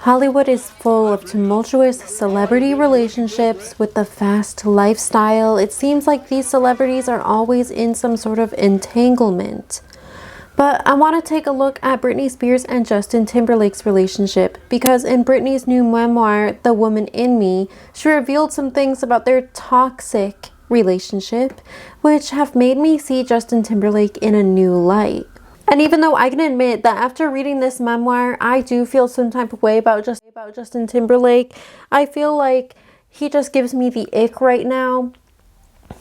Hollywood is full of tumultuous celebrity relationships with the fast lifestyle. It seems like these celebrities are always in some sort of entanglement. But I want to take a look at Britney Spears and Justin Timberlake's relationship, because in Britney's new memoir, The Woman in Me, she revealed some things about their toxic relationship, which have made me see Justin Timberlake in a new light. And even though I can admit that after reading this memoir, I do feel some type of way about Justin Timberlake. I feel like he just gives me the ick right now.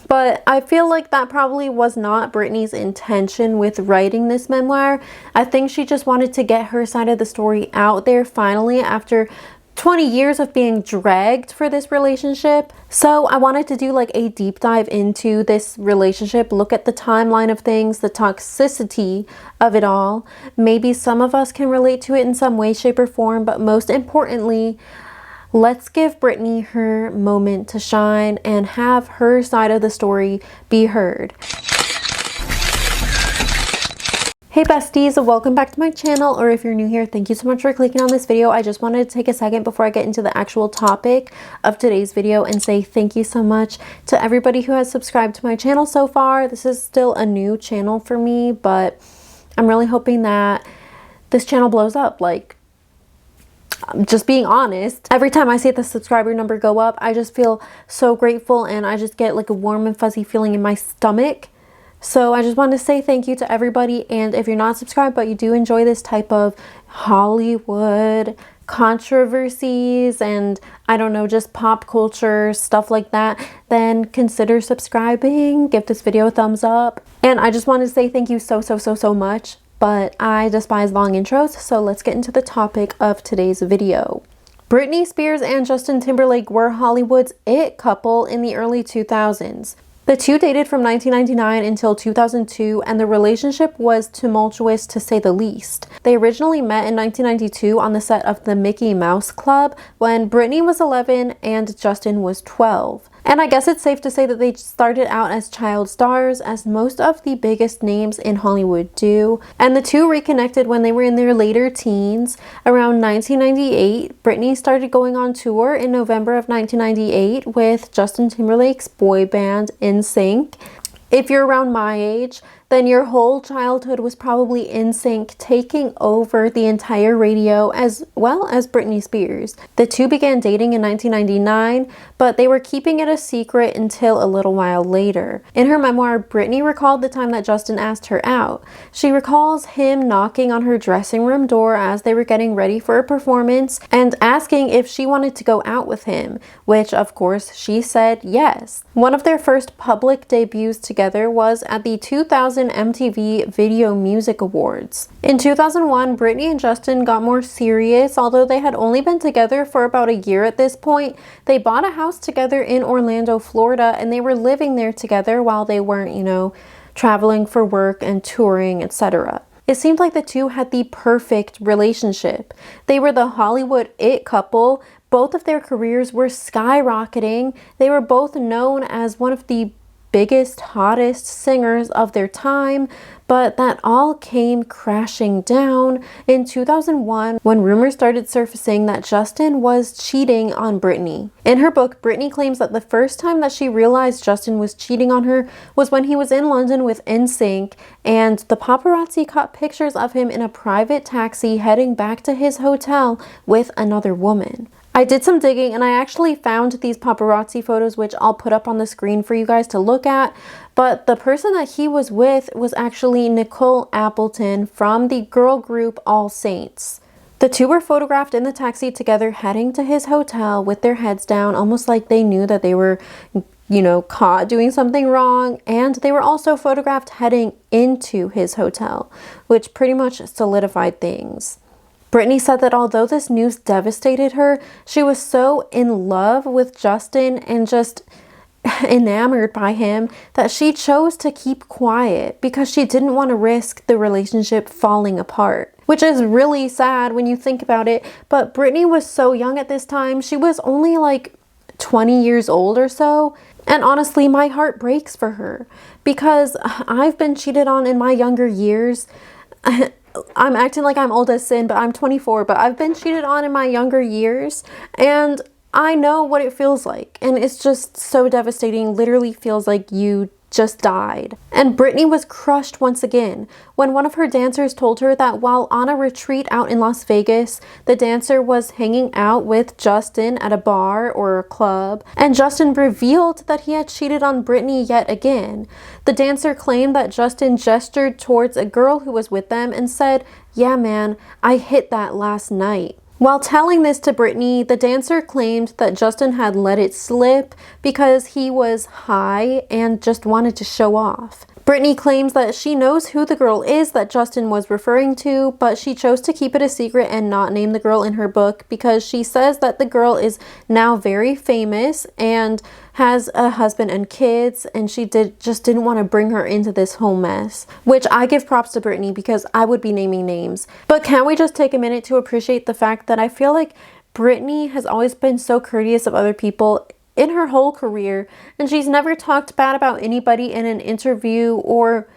But I feel like that probably was not Britney's intention with writing this memoir. I think she just wanted to get her side of the story out there finally after 20 years of being dragged for this relationship. So I wanted to do like a deep dive into this relationship, look at the timeline of things, the toxicity of it all. Maybe some of us can relate to it in some way, shape, or form, but most importantly, let's give Britney her moment to shine and have her side of the story be heard. Hey besties, welcome back to my channel, or if you're new here, thank you so much for clicking on this video. I just wanted to take a second before I get into the actual topic of today's video and say thank you so much to everybody who has subscribed to my channel so far. This is still a new channel for me, but I'm really hoping that this channel blows up. Like, just being honest, every time I see the subscriber number go up, I just feel so grateful and I just get like a warm and fuzzy feeling in my stomach. So I just wanted to say thank you to everybody, and if you're not subscribed but you do enjoy this type of Hollywood controversies and I don't know, just pop culture stuff like that, then consider subscribing, give this video a thumbs up. And I just wanted to say thank you so much, but I despise long intros, so let's get into the topic of today's video. Britney Spears and Justin Timberlake were Hollywood's it couple in the early 2000s. The two dated from 1999 until 2002, and the relationship was tumultuous to say the least. They originally met in 1992 on the set of the Mickey Mouse Club when Britney was 11 and Justin was 12. And I guess it's safe to say that they started out as child stars, as most of the biggest names in Hollywood do. And the two reconnected when they were in their later teens. Around 1998, Britney started going on tour in November of 1998 with Justin Timberlake's boy band NSYNC. If you're around my age, then your whole childhood was probably NSYNC taking over the entire radio, as well as Britney Spears. The two began dating in 1999, but they were keeping it a secret until a little while later. In her memoir, Britney recalled the time that Justin asked her out. She recalls him knocking on her dressing room door as they were getting ready for a performance and asking if she wanted to go out with him, which of course she said yes. One of their first public debuts together was at the 2000 MTV Video Music Awards. In 2001, Britney and Justin got more serious. Although they had only been together for about a year at this point, they bought a house together in Orlando, Florida, and they were living there together while they weren't, you know, traveling for work and touring, etc. It seemed like the two had the perfect relationship. They were the Hollywood it couple. Both of their careers were skyrocketing. They were both known as one of the biggest, hottest singers of their time, but that all came crashing down in 2001 when rumors started surfacing that Justin was cheating on Britney. In her book, Britney claims that the first time that she realized Justin was cheating on her was when he was in London with NSYNC, and the paparazzi caught pictures of him in a private taxi heading back to his hotel with another woman. I did some digging and I actually found these paparazzi photos, which I'll put up on the screen for you guys to look at. But the person that he was with was actually Nicole Appleton from the girl group All Saints. The two were photographed in the taxi together heading to his hotel with their heads down, almost like they knew that they were, you know, caught doing something wrong. And they were also photographed heading into his hotel, which pretty much solidified things. Britney said that although this news devastated her, she was so in love with Justin and just enamored by him that she chose to keep quiet because she didn't want to risk the relationship falling apart. Which is really sad when you think about it, but Britney was so young at this time. She was only like 20 years old or so. And honestly, my heart breaks for her because I've been cheated on in my younger years. I'm acting like I'm old as sin, but I'm 24, but I've been cheated on in my younger years, and I know what it feels like, and it's just so devastating. Literally feels like you just died. And Britney was crushed once again when one of her dancers told her that while on a retreat out in Las Vegas, the dancer was hanging out with Justin at a bar or a club, and Justin revealed that he had cheated on Britney yet again. The dancer claimed that Justin gestured towards a girl who was with them and said, "Yeah, man, I hit that last night." While telling this to Britney, the dancer claimed that Justin had let it slip because he was high and just wanted to show off. Britney claims that she knows who the girl is that Justin was referring to, but she chose to keep it a secret and not name the girl in her book because she says that the girl is now very famous and has a husband and kids, and she just didn't want to bring her into this whole mess. Which I give props to Britney because I would be naming names. But can we just take a minute to appreciate the fact that I feel like Britney has always been so courteous of other people in her whole career, and she's never talked bad about anybody in an interview or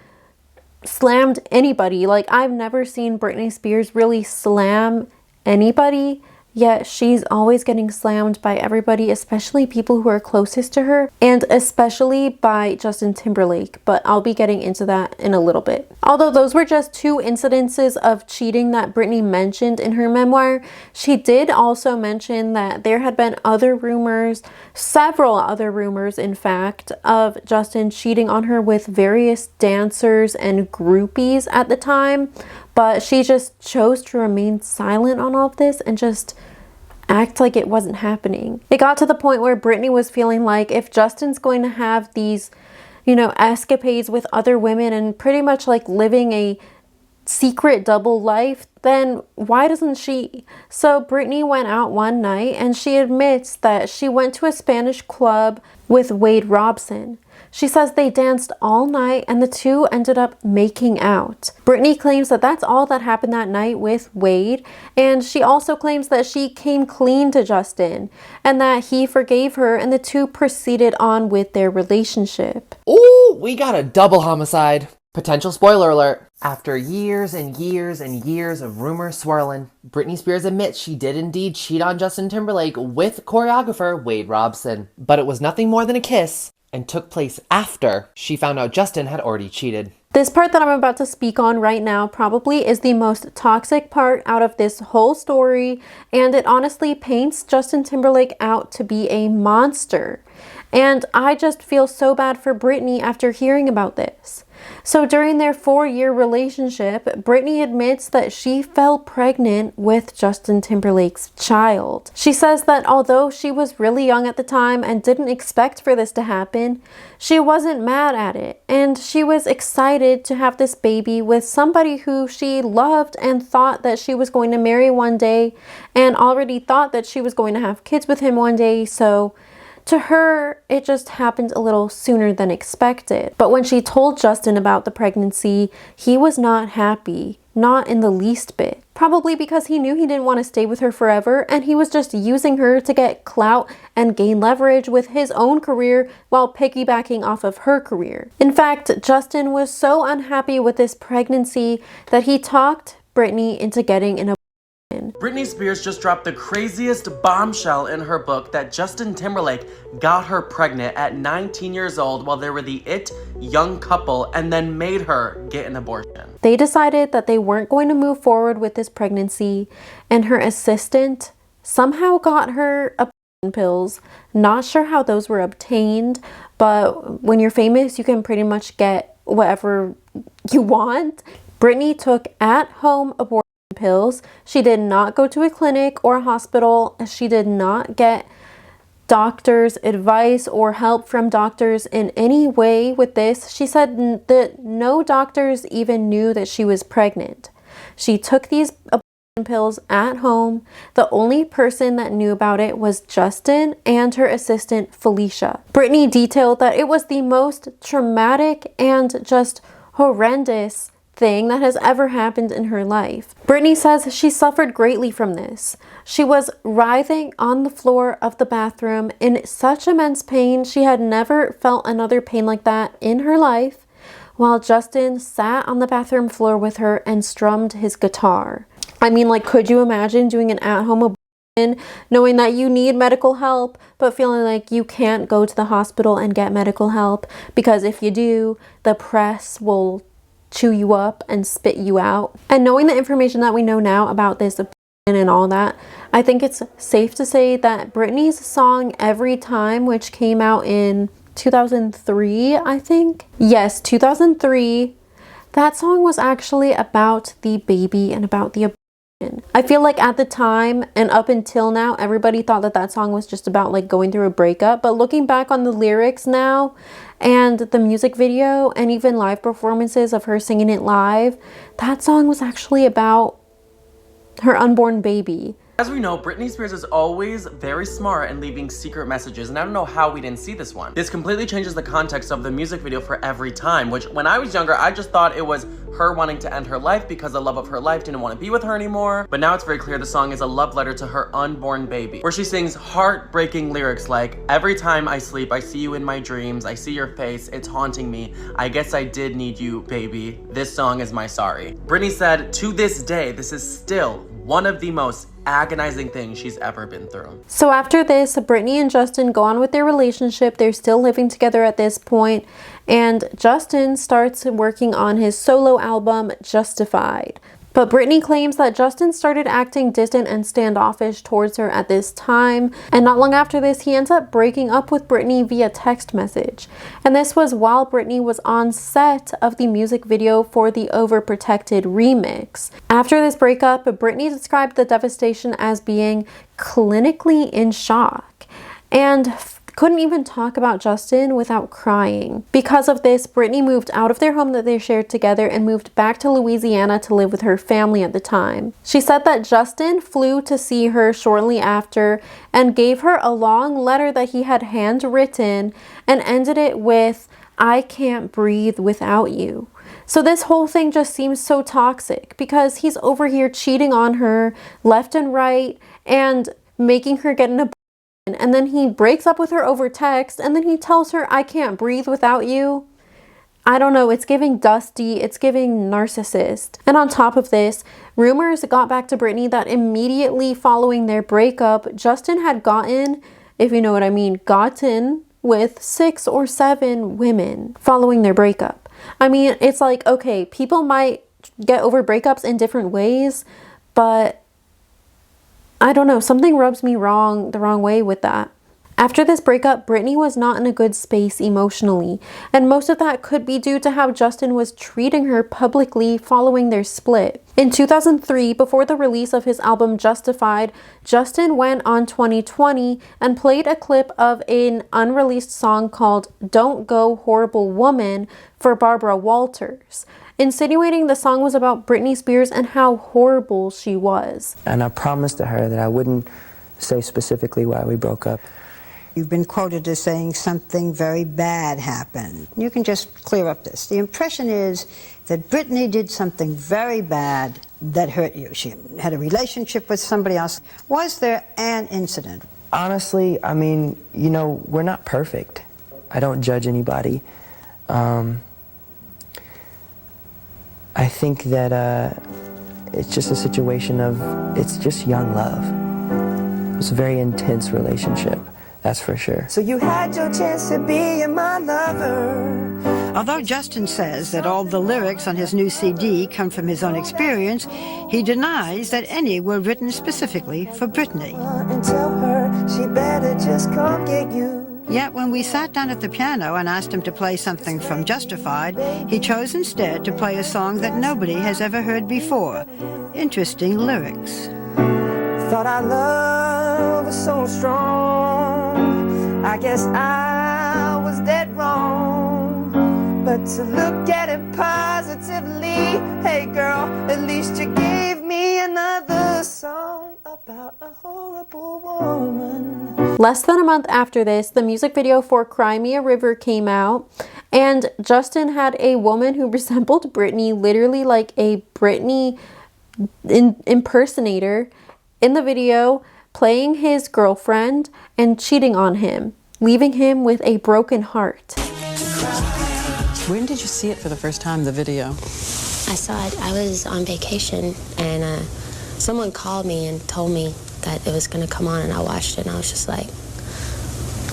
slammed anybody. Like, I've never seen Britney Spears really slam anybody, yet she's always getting slammed by everybody, especially people who are closest to her, and especially by Justin Timberlake, but I'll be getting into that in a little bit. Although those were just two incidences of cheating that Britney mentioned in her memoir, she did also mention that there had been other rumors, several other rumors in fact, of Justin cheating on her with various dancers and groupies at the time, but she just chose to remain silent on all of this and just act like it wasn't happening. It got to the point where Britney was feeling like if Justin's going to have these, escapades with other women and pretty much like living a secret double life, then why doesn't she? So Britney went out one night and she admits that she went to a Spanish club with Wade Robson. She says they danced all night and the two ended up making out. Britney claims that that's all that happened that night with Wade, and she also claims that she came clean to Justin and that he forgave her and the two proceeded on with their relationship. Ooh, we got a double homicide. Potential spoiler alert. After years and years and years of rumors swirling, Britney Spears admits she did indeed cheat on Justin Timberlake with choreographer Wade Robson. But it was nothing more than a kiss, and took place after she found out Justin had already cheated. This part that I'm about to speak on right now probably is the most toxic part out of this whole story, and it honestly paints Justin Timberlake out to be a monster. And I just feel so bad for Britney after hearing about this. So during their 4-year relationship, Britney admits that she fell pregnant with Justin Timberlake's child. She says that although she was really young at the time and didn't expect for this to happen, she wasn't mad at it. And she was excited to have this baby with somebody who she loved and thought that she was going to marry one day, and already thought that she was going to have kids with him one day. So to her, it just happened a little sooner than expected. But when she told Justin about the pregnancy, he was not happy, not in the least bit. Probably because he knew he didn't want to stay with her forever, and he was just using her to get clout and gain leverage with his own career while piggybacking off of her career. In fact, Justin was so unhappy with this pregnancy that he talked Britney into getting an abortion. Britney Spears just dropped the craziest bombshell in her book that Justin Timberlake got her pregnant at 19 years old while they were the young couple, and then made her get an abortion. They decided that they weren't going to move forward with this pregnancy, and her assistant somehow got her abortion pills. Not sure how those were obtained, but when you're famous, you can pretty much get whatever you want. Britney took at-home abortion pills. She did not go to a clinic or a hospital. She did not get doctor's advice or help from doctors in any way with this. She said that no doctors even knew that she was pregnant. She took these abortion pills at home. The only person that knew about it was Justin and her assistant Felicia. Britney detailed that it was the most traumatic and just horrendous thing that has ever happened in her life. Britney says she suffered greatly from this. She was writhing on the floor of the bathroom in such immense pain. She had never felt another pain like that in her life. while Justin sat on the bathroom floor with her and strummed his guitar. I mean, like, could you imagine doing an at-home abortion, knowing that you need medical help, but feeling like you can't go to the hospital and get medical help because if you do, the press will chew you up and spit you out? And knowing the information that we know now about this abortion and all that, I think it's safe to say that Britney's song Every Time, which came out in 2003, I think. Yes, 2003. That song was actually about the baby and about the abortion. I feel like at the time and up until now, everybody thought that that song was just about like going through a breakup. But looking back on the lyrics now and the music video and even live performances of her singing it live, that song was actually about her unborn baby. As we know, Britney Spears is always very smart in leaving secret messages, and I don't know how we didn't see this one. This completely changes the context of the music video for Every Time, which when I was younger, I just thought it was her wanting to end her life because the love of her life didn't want to be with her anymore. But now it's very clear the song is a love letter to her unborn baby, where she sings heartbreaking lyrics like, "Every time I sleep, I see you in my dreams. I see your face, it's haunting me. I guess I did need you, baby. This song is my sorry." Britney said, to this day, this is still one of the most agonizing things she's ever been through. So after this, Britney and Justin go on with their relationship. They're still living together at this point, and Justin starts working on his solo album, Justified. But Britney claims that Justin started acting distant and standoffish towards her at this time, and not long after this, he ends up breaking up with Britney via text message. And this was while Britney was on set of the music video for the Overprotected remix. After this breakup, Britney described the devastation as being clinically in shock and couldn't even talk about Justin without crying. Because of this, Britney moved out of their home that they shared together and moved back to Louisiana to live with her family at the time. She said that Justin flew to see her shortly after and gave her a long letter that he had handwritten and ended it with, "I can't breathe without you." So this whole thing just seems so toxic because he's over here cheating on her left and right and making her get an abortion. And then he breaks up with her over text, and then he tells her, "I can't breathe without you." I don't know, it's giving dusty, it's giving narcissist. And on top of this, rumors got back to Britney that immediately following their breakup, Justin had gotten, if you know what I mean, gotten with 6 or 7 women following their breakup. I mean, it's like, okay, people might get over breakups in different ways, but I don't know, something rubs me the wrong way with that. After this breakup, Britney was not in a good space emotionally, and most of that could be due to how Justin was treating her publicly following their split. In 2003, before the release of his album Justified, Justin went on 2020 and played a clip of an unreleased song called "Don't Go Horrible Woman" for Barbara Walters, insinuating the song was about Britney Spears and how horrible she was. And I promised to her that I wouldn't say specifically why we broke up. You've been quoted as saying something very bad happened. You can just clear up this. The impression is that Britney did something very bad that hurt you. She had a relationship with somebody else. Was there an incident? Honestly, I mean, you know, we're not perfect. I don't judge anybody. I think that it's just a situation of, it's just young love. It was a very intense relationship, that's for sure. So you had your chance to be my lover. Although Justin says that all the lyrics on his new CD come from his own experience, he denies that any were written specifically for Britney. And tell her she better just come get you. Yet when we sat down at the piano and asked him to play something from Justified, he chose instead to play a song that nobody has ever heard before. Interesting lyrics. Thought our love was so strong. I guess I was dead wrong. But to look at it positively, hey girl, at least you gave me another song about a horrible woman. Less than a month after this, the music video for Cry Me a River came out, and Justin had a woman who resembled Britney, literally like a Britney impersonator, in the video, playing his girlfriend and cheating on him, leaving him with a broken heart. When did you see it for the first time, the video? I saw it. I was on vacation, and someone called me and told me that it was going to come on, and I watched it, and I was just like,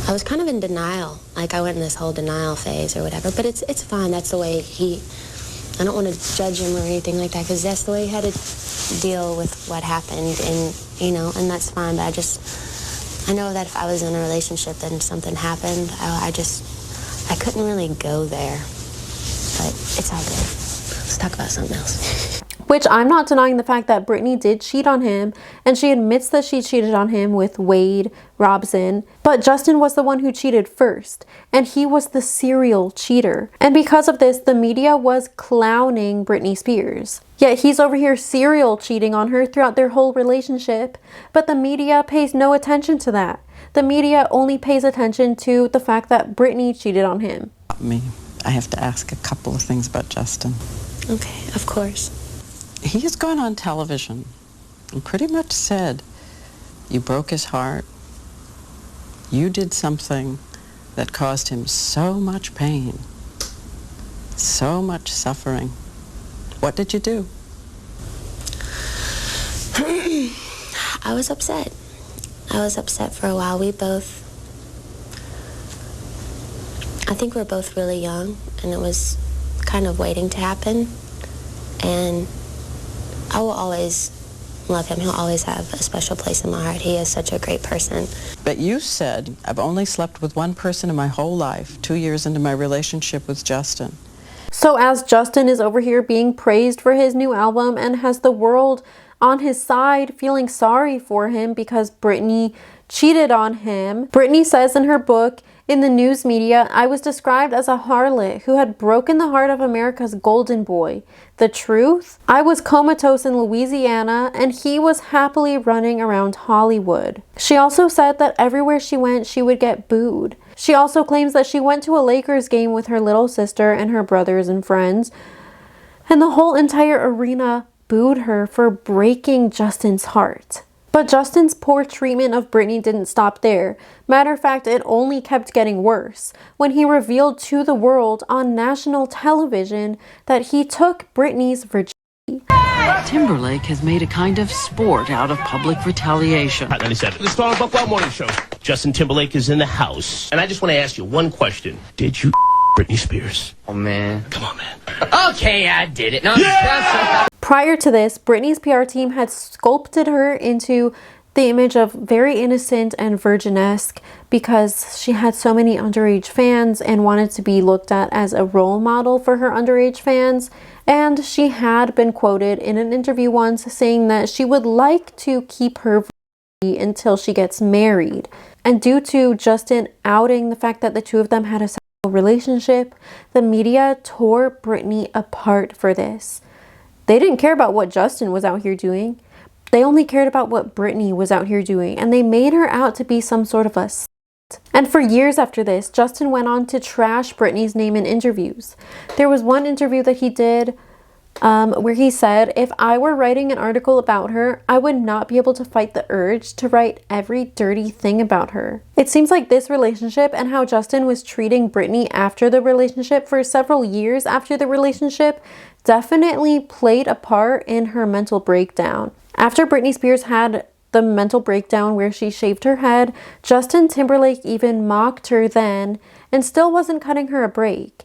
I was kind of in denial. Like, I went in this whole denial phase or whatever, but it's fine. That's the way I don't want to judge him or anything like that, because that's the way he had to deal with what happened, and, you know, and that's fine, but I know that if I was in a relationship and something happened, I couldn't really go there, but it's all good. Let's talk about something else. Which, I'm not denying the fact that Britney did cheat on him, and she admits that she cheated on him with Wade Robson, but Justin was the one who cheated first, and he was the serial cheater. And because of this, the media was clowning Britney Spears. Yet he's over here serial cheating on her throughout their whole relationship, but the media pays no attention to that. The media only pays attention to the fact that Britney cheated on him. I have to ask a couple of things about Justin. Okay, of course. He has gone on television and pretty much said you broke his heart. You did something that caused him so much pain, so much suffering. What did you do? I was upset. I was upset for a while. I think we're both really young, and it was kind of waiting to happen. And I will always love him. He'll always have a special place in my heart. He is such a great person. But you said, I've only slept with one person in my whole life, 2 years into my relationship with Justin. So as Justin is over here being praised for his new album and has the world on his side feeling sorry for him because Britney cheated on him, Britney says in her book, in the news media, I was described as a harlot who had broken the heart of America's golden boy. The truth? I was comatose in Louisiana and he was happily running around Hollywood. She also said that everywhere she went, she would get booed. She also claims that she went to a Lakers game with her little sister and her brothers and friends, and the whole entire arena booed her for breaking Justin's heart. But Justin's poor treatment of Britney didn't stop there. Matter of fact, it only kept getting worse when he revealed to the world on national television that he took Britney's virginity. Timberlake has made a kind of sport out of public retaliation. Hot 97. The Star Buckwell Morning Show. Justin Timberlake is in the house. And I just want to ask you one question. Did you Britney Spears? Oh, man. Come on, man. Okay, I did it. No, Prior to this, Britney's PR team had sculpted her into the image of very innocent and virginesque because she had so many underage fans and wanted to be looked at as a role model for her underage fans. And she had been quoted in an interview once saying that she would like to keep her virginity until she gets married. And due to Justin outing the fact that the two of them had a sexual relationship, the media tore Britney apart for this. They didn't care about what Justin was out here doing. They only cared about what Britney was out here doing, and they made her out to be some sort of a slut. And for years after this, Justin went on to trash Britney's name in interviews. There was one interview that he did where he said, if I were writing an article about her, I would not be able to fight the urge to write every dirty thing about her. It seems like this relationship and how Justin was treating Britney after the relationship for several years after the relationship definitely played a part in her mental breakdown. After Britney Spears had the mental breakdown where she shaved her head, Justin Timberlake even mocked her then and still wasn't cutting her a break.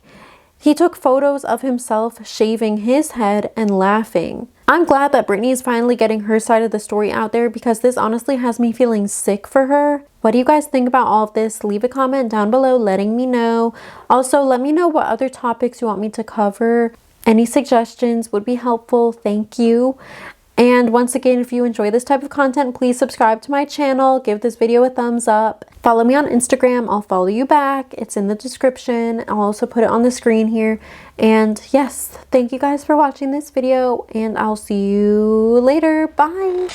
He took photos of himself shaving his head and laughing. I'm glad that Britney is finally getting her side of the story out there because this honestly has me feeling sick for her. What do you guys think about all of this? Leave a comment down below letting me know. Also, let me know what other topics you want me to cover. Any suggestions would be helpful. Thank you. And once again, if you enjoy this type of content, please subscribe to my channel. Give this video a thumbs up. Follow me on Instagram. I'll follow you back. It's in the description. I'll also put it on the screen here. And yes, thank you guys for watching this video, and I'll see you later. Bye.